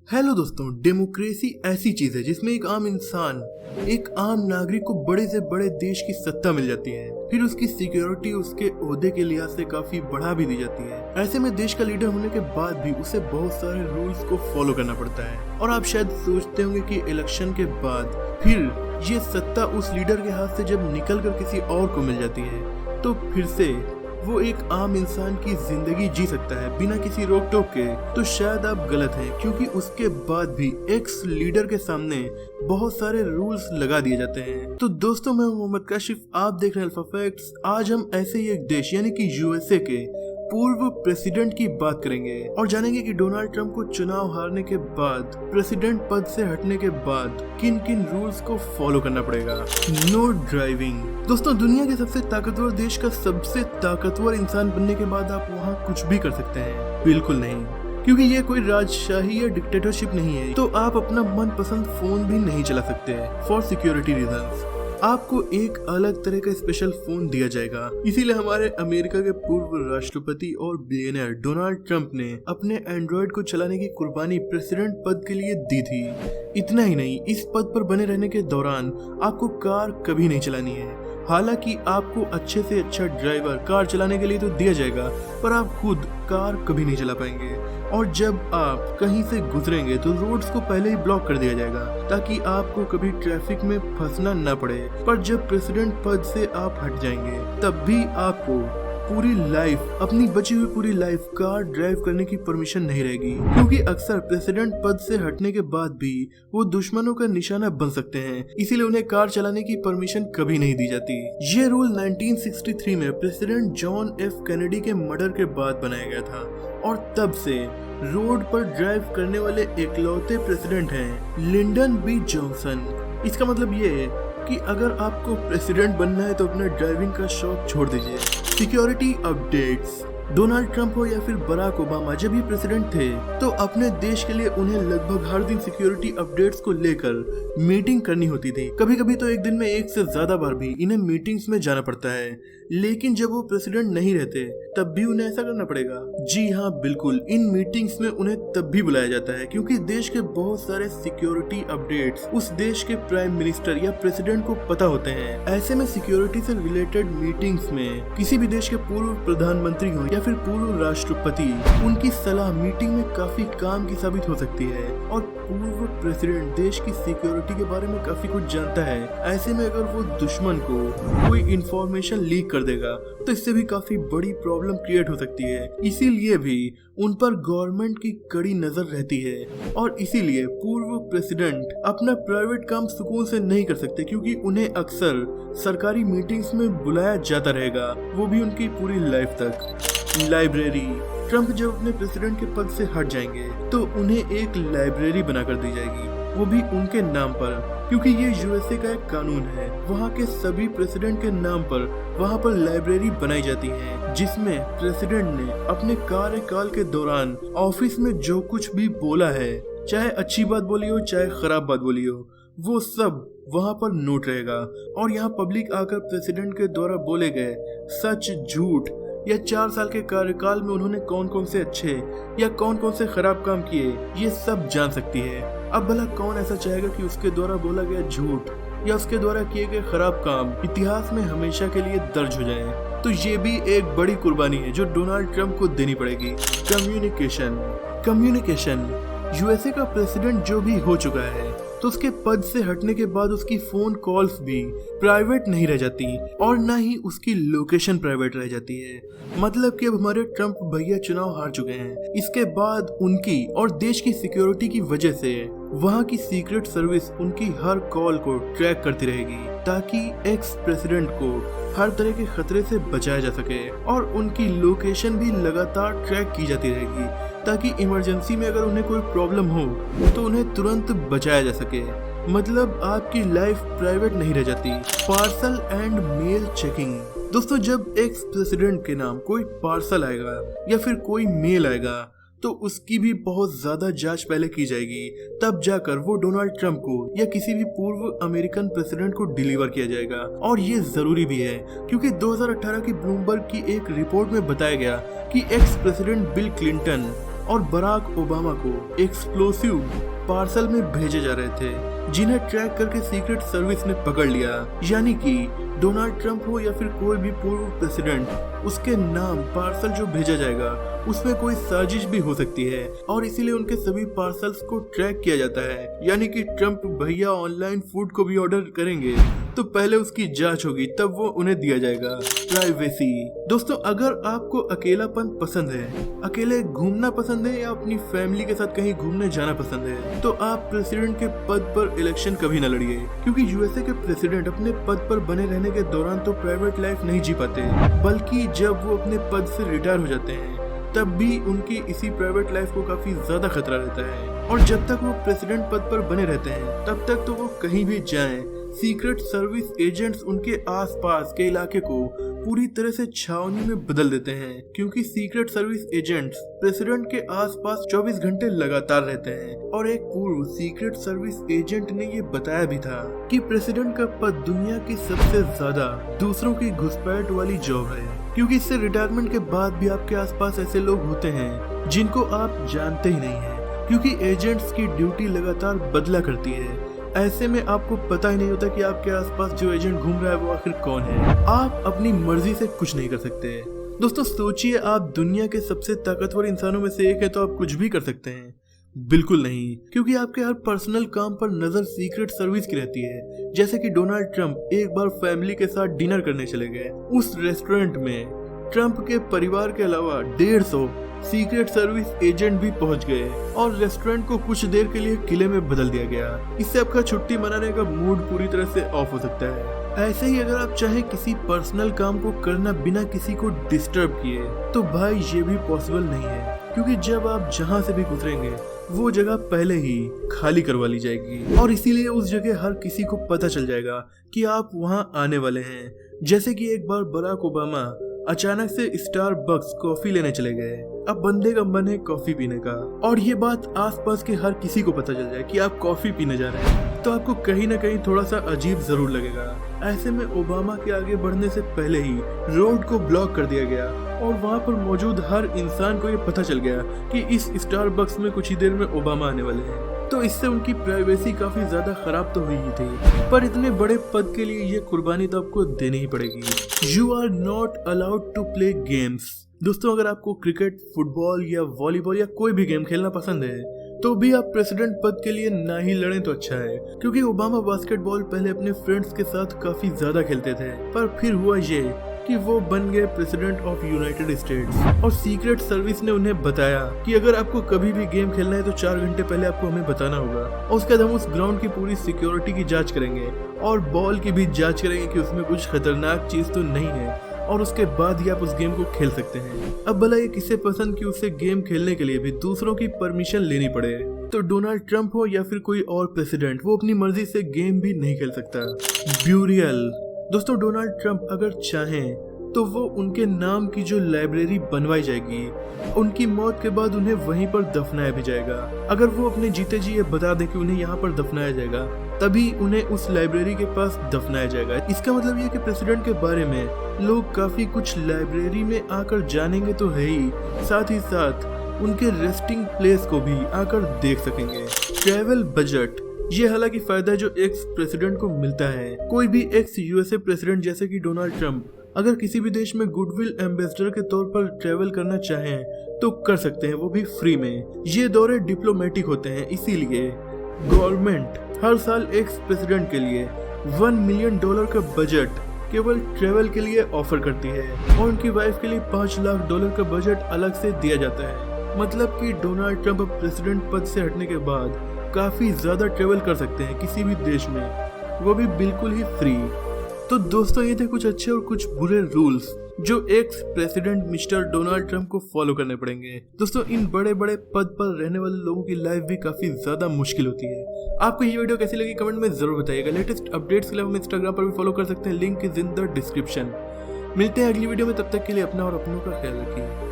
Hello दोस्तों, democracy ऐसी चीज है जिसमें एक आम इंसान, एक आम नागरिक को बड़े से बड़े देश की सत्ता मिल जाती है। फिर उसकी सिक्योरिटी उसके ओहदे के लिहाज से काफी बढ़ा भी दी जाती है। ऐसे में देश का लीडर होने के बाद भी उसे बहुत सारे रूल्स को फॉलो करना पड़ता है। और आप शायद सोचते होंगे कि इलेक्शन के बाद फिर ये सत्ता उस लीडर के हाथ से जब निकल कर किसी और को मिल जाती है तो फिर से वो एक आम इंसान की जिंदगी जी सकता है बिना किसी रोक टोक के। तो शायद आप गलत हैं, क्योंकि उसके बाद भी एक्स लीडर के सामने बहुत सारे रूल्स लगा दिए जाते हैं। तो दोस्तों, मैं मोहम्मद काशिफ, आप देख रहे हैं अल्फा फैक्ट्स। आज हम ऐसे ही एक देश यानी कि यूएसए के पूर्व प्रेसिडेंट की बात करेंगे और जानेंगे कि डोनाल्ड ट्रंप को चुनाव हारने के बाद प्रेसिडेंट पद से हटने के बाद किन किन रूल्स को फॉलो करना पड़ेगा। No driving. दोस्तों, दुनिया के सबसे ताकतवर देश का सबसे ताकतवर इंसान बनने के बाद आप वहाँ कुछ भी कर सकते हैं? बिल्कुल नहीं, क्योंकि ये कोई राजशाही या डिक्टेटरशिप नहीं है। तो आप अपना मनपसंद फोन भी नहीं चला सकते फॉर सिक्योरिटी रीजंस। आपको एक अलग तरह का स्पेशल फोन दिया जाएगा। इसीलिए हमारे अमेरिका के पूर्व राष्ट्रपति और बिलियनर डोनाल्ड ट्रंप ने अपने एंड्रॉइड को चलाने की कुर्बानी प्रेसिडेंट पद के लिए दी थी। इतना ही नहीं, इस पद पर बने रहने के दौरान आपको कार कभी नहीं चलानी है। हालांकि आपको अच्छे से अच्छा ड्राइवर कार चलाने के लिए तो दिया जाएगा, पर आप खुद कार कभी नहीं चला पाएंगे। और जब आप कहीं से गुजरेंगे तो रोड्स को पहले ही ब्लॉक कर दिया जाएगा ताकि आपको कभी ट्रैफिक में फंसना न पड़े। पर जब प्रेसिडेंट पद से आप हट जाएंगे तब भी आपको पूरी लाइफ, अपनी बची हुई पूरी लाइफ कार ड्राइव करने की परमिशन नहीं रहेगी, क्योंकि अक्सर प्रेसिडेंट पद से हटने के बाद भी वो दुश्मनों का निशाना बन सकते हैं। इसीलिए उन्हें कार चलाने की परमिशन कभी नहीं दी जाती। ये रूल 1963 में प्रेसिडेंट जॉन एफ कैनेडी के मर्डर के बाद बनाया गया था और तब से रोड पर ड्राइव करने वाले इकलौते प्रेसिडेंट हैं लिंडन बी जॉनसन। इसका मतलब ये है कि अगर आपको प्रेसिडेंट बनना है तो अपना ड्राइविंग का शौक छोड़ दीजिए। Security updates. डोनाल्ड ट्रंप हो या फिर बराक ओबामा, जब ये प्रेसिडेंट थे तो अपने देश के लिए उन्हें लगभग हर दिन सिक्योरिटी अपडेट्स को लेकर मीटिंग करनी होती थी। कभी कभी तो एक दिन में एक से ज्यादा बार भी इन्हें मीटिंग्स में जाना पड़ता है। लेकिन जब वो प्रेसिडेंट नहीं रहते तब भी उन्हें ऐसा करना पड़ेगा। जी हाँ, बिल्कुल, इन मीटिंग्स में उन्हें तब भी बुलाया जाता है क्योंकि देश के बहुत सारे सिक्योरिटी अपडेट्स उस देश के प्राइम मिनिस्टर या प्रेसिडेंट को पता होते हैं। ऐसे में सिक्योरिटी से रिलेटेड मीटिंग्स में किसी भी देश के पूर्व प्रधानमंत्री हो या फिर पूर्व राष्ट्रपति, उनकी सलाह मीटिंग में काफी काम की साबित हो सकती है। और पूर्व प्रेसिडेंट देश की सिक्योरिटी के बारे में काफी कुछ जानता है। ऐसे में अगर वो दुश्मन को कोई इंफॉर्मेशन लीक कर देगा तो इससे भी काफी बड़ी प्रॉब्लम क्रिएट हो सकती है। इसीलिए भी उन पर गवर्नमेंट की कड़ी नजर रहती है और इसीलिए पूर्व प्रेसिडेंट अपना प्राइवेट काम सुकून से नहीं कर सकते, क्योंकि उन्हें अक्सर सरकारी मीटिंग्स में बुलाया जाता रहेगा, वो भी उनकी पूरी लाइफ तक। लाइब्रेरी। ट्रंप जब अपने प्रेसिडेंट के पद से हट जाएंगे तो उन्हें एक लाइब्रेरी बनाकर दी जाएगी, वो भी उनके नाम पर, क्योंकि ये यूएसए का एक कानून है। वहाँ के सभी प्रेसिडेंट के नाम पर वहाँ पर लाइब्रेरी बनाई जाती है, जिसमें प्रेसिडेंट ने अपने कार्यकाल के दौरान ऑफिस में जो कुछ भी बोला है, चाहे अच्छी बात बोली हो चाहे खराब बात बोली हो, वो सब वहाँ पर नोट रहेगा। और यहाँ पब्लिक आकर प्रेसिडेंट के द्वारा बोले गए सच, झूठ या 4 साल के कार्यकाल में उन्होंने कौन कौन से अच्छे या कौन कौन से खराब काम किए, ये सब जान सकती है। अब भला कौन ऐसा चाहेगा कि उसके द्वारा बोला गया झूठ या उसके द्वारा किए गए खराब काम इतिहास में हमेशा के लिए दर्ज हो जाए? तो ये भी एक बड़ी कुर्बानी है जो डोनाल्ड ट्रंप को देनी पड़ेगी। कम्युनिकेशन। यूएसए का प्रेसिडेंट जो भी हो चुका है तो उसके पद से हटने के बाद उसकी फोन कॉल्स भी प्राइवेट नहीं रह जाती और ना ही उसकी लोकेशन प्राइवेट रह जाती है। मतलब कि अब हमारे ट्रंप भैया चुनाव हार चुके हैं। इसके बाद उनकी और देश की सिक्योरिटी की वजह से वहाँ की सीक्रेट सर्विस उनकी हर कॉल को ट्रैक करती रहेगी ताकि एक्स प्रेसिडेंट को हर तरह के खतरे से बचाया जा सके। और उनकी लोकेशन भी लगातार ट्रैक की जाती रहेगी ताकि इमरजेंसी में अगर उन्हें कोई प्रॉब्लम हो तो उन्हें तुरंत बचाया जा सके। मतलब आपकी लाइफ प्राइवेट नहीं रह जाती। Parcel and mail checking. दोस्तों, जब एक्स प्रेसिडेंट के नाम कोई पार्सल आएगा या फिर कोई मेल आएगा तो उसकी भी बहुत ज्यादा जांच पहले की जाएगी, तब जाकर वो डोनाल्ड ट्रंप को या किसी भी पूर्व अमेरिकन प्रेसिडेंट को डिलीवर किया जाएगा। और ये जरूरी भी है क्योंकि 2018 की ब्लूमबर्ग की एक रिपोर्ट में बताया गया कि एक्स प्रेसिडेंट बिल क्लिंटन और बराक ओबामा को एक्सप्लोसिव पार्सल में भेजे जा रहे थे, जिन्हें ट्रैक करके सीक्रेट सर्विस ने पकड़ लिया। यानी कि डोनाल्ड ट्रंप हो या फिर कोई भी पूर्व प्रेसिडेंट, उसके नाम पार्सल जो भेजा जाएगा उसमें कोई साजिश भी हो सकती है और इसीलिए उनके सभी पार्सल्स को ट्रैक किया जाता है। यानी कि ट्रंप भैया ऑनलाइन फूड को भी ऑर्डर करेंगे तो पहले उसकी जांच होगी, तब वो उन्हें दिया जाएगा। प्राइवेसी। दोस्तों, अगर आपको अकेलापन पसंद है, अकेले घूमना पसंद है या अपनी फैमिली के साथ कहीं घूमने जाना पसंद है, तो आप प्रेसिडेंट के पद पर इलेक्शन कभी न लड़िए, क्योंकि यूएसए के प्रेसिडेंट अपने पद पर बने रहने के दौरान तो प्राइवेट लाइफ नहीं जी पाते, बल्कि जब वो अपने पद से रिटायर हो जाते हैं तब भी उनकी इसी प्राइवेट लाइफ को काफी ज्यादा खतरा रहता है। और जब तक वो प्रेसिडेंट पद पर बने रहते हैं तब तक तो वो कहीं भी जाएं, सीक्रेट सर्विस एजेंट्स उनके आसपास के इलाके को पूरी तरह से छावनी में बदल देते हैं, क्योंकि सीक्रेट सर्विस एजेंट्स प्रेसिडेंट के आसपास 24 घंटे लगातार रहते हैं। और एक पूर्व सीक्रेट सर्विस एजेंट ने ये बताया भी था कि प्रेसिडेंट का पद दुनिया की सबसे ज्यादा दूसरों की घुसपैठ वाली जॉब है, क्योंकि इससे रिटायरमेंट के बाद भी आपके आसपास ऐसे लोग होते हैं जिनको आप जानते ही नहीं है, क्योंकि एजेंट्स की ड्यूटी लगातार बदला करती है। ऐसे में आपको पता ही नहीं होता कि आपके आसपास जो एजेंट घूम रहा है वो आखिर कौन है। आप अपनी मर्जी से कुछ नहीं कर सकते। दोस्तों, सोचिए आप दुनिया के सबसे ताकतवर इंसानों में से एक है तो आप कुछ भी कर सकते हैं? बिल्कुल नहीं, क्योंकि आपके हर पर्सनल काम पर नजर सीक्रेट सर्विस की रहती है। जैसे कि डोनाल्ड ट्रंप एक बार फैमिली के साथ डिनर करने चले गए। उस रेस्टोरेंट में ट्रंप के परिवार के अलावा 150 सीक्रेट सर्विस एजेंट भी पहुंच गए और रेस्टोरेंट को कुछ देर के लिए किले में बदल दिया गया। इससे आपका छुट्टी मनाने का मूड पूरी तरह से ऑफ हो सकता है। ऐसे ही अगर आप चाहें किसी पर्सनल काम को करना बिना किसी को डिस्टर्ब किए, तो भाई ये भी पॉसिबल नहीं है, क्योंकि जब आप जहां से भी गुजरेंगे वो जगह पहले ही खाली करवा ली जाएगी और इसीलिए उस जगह हर किसी को पता चल जाएगा कि आप वहां आने वाले हैं। जैसे कि एक बार बराक ओबामा अचानक से स्टारबक्स कॉफी लेने चले गए। अब बंदे का मन है कॉफी पीने का और ये बात आसपास के हर किसी को पता चल जाए कि आप कॉफी पीने जा रहे हैं, तो आपको कहीं ना कहीं थोड़ा सा अजीब जरूर लगेगा। ऐसे में ओबामा के आगे बढ़ने से पहले ही रोड को ब्लॉक कर दिया गया और वहाँ पर मौजूद हर इंसान को ये पता चल गया कि इस स्टारबक्स में कुछ ही देर में ओबामा आने वाले हैं। तो इससे उनकी प्राइवेसी काफी ज्यादा खराब तो हुई ही थी, पर इतने बड़े पद के लिए ये कुर्बानी तो आपको देनी ही पड़ेगी। You are not allowed to play games. दोस्तों, अगर आपको क्रिकेट, फुटबॉल या वॉलीबॉल या कोई भी गेम खेलना पसंद है तो भी आप प्रेसिडेंट पद के लिए ना ही लड़ें तो अच्छा है, क्योंकि ओबामा बास्केटबॉल पहले अपने फ्रेंड्स के साथ काफी ज्यादा खेलते थे, पर फिर हुआ ये कि वो बन गए प्रेसिडेंट ऑफ यूनाइटेड स्टेट्स और सीक्रेट सर्विस ने उन्हें बताया कि अगर आपको कभी भी गेम खेलना है तो 4 घंटे पहले आपको हमें बताना होगा और उसके बाद हम उस ग्राउंड की पूरी सिक्योरिटी की जांच करेंगे और बॉल की भी जांच करेंगे कि उसमें कुछ खतरनाक चीज तो नहीं है और उसके बाद ही आप उस गेम को खेल सकते हैं। अब भला ये किसे पसंद कि उसे गेम खेलने के लिए भी दूसरों की परमिशन लेनी पड़े? तो डोनाल्ड ट्रंप हो या फिर कोई और प्रेसिडेंट, वो अपनी मर्जी से गेम भी नहीं खेल सकता। ब्यूरियल। दोस्तों, डोनाल्ड ट्रंप अगर चाहें तो वो उनके नाम की जो लाइब्रेरी बनवाई जाएगी, उनकी मौत के बाद उन्हें वहीं पर दफनाया भी जाएगा। अगर वो अपने जीते जी ये बता दें कि उन्हें यहाँ पर दफनाया जाएगा, तभी उन्हें उस लाइब्रेरी के पास दफनाया जाएगा। इसका मतलब ये कि प्रेसिडेंट के बारे में लोग काफी कुछ लाइब्रेरी में आकर जानेंगे तो है ही, साथ ही साथ उनके रेस्टिंग प्लेस को भी आकर देख सकेंगे। ट्रैवल बजट, ये हालांकि फायदा है जो एक्स प्रेसिडेंट को मिलता है। कोई भी एक्स यूएसए प्रेसिडेंट जैसे कि डोनाल्ड ट्रंप अगर किसी भी देश में गुडविल एम्बेसडर के तौर पर ट्रैवल करना चाहें तो कर सकते हैं, वो भी फ्री में। ये दौरे डिप्लोमेटिक होते हैं, इसीलिए गवर्नमेंट हर साल एक्स प्रेसिडेंट के लिए $1 मिलियन का बजट केवल ट्रैवल के लिए ऑफर करती है और उनकी वाइफ के लिए $5 लाख का बजट अलग से दिया जाता है। मतलब कि डोनाल्ड ट्रंप प्रेसिडेंट पद से हटने के बाद काफी ज्यादा ट्रैवल कर सकते हैं किसी भी देश में, वो भी बिल्कुल ही फ्री। तो दोस्तों, ये थे कुछ अच्छे और कुछ बुरे रूल्स जो ex president mister Donald Trump को फॉलो करने पड़ेंगे। दोस्तों, इन बड़े बड़े पद पर रहने वाले लोगों की लाइफ भी काफी ज्यादा मुश्किल होती है। आपको ये वीडियो कैसी लगी कमेंट में जरूर बताइएगा। लेटेस्ट अपडेट्स के लिए हम इंस्टाग्राम पर भी फॉलो कर सकते हैं, link is in the description. मिलते हैं अगली वीडियो में, तब तक के लिए अपना और अपनों का ख्याल रखिए।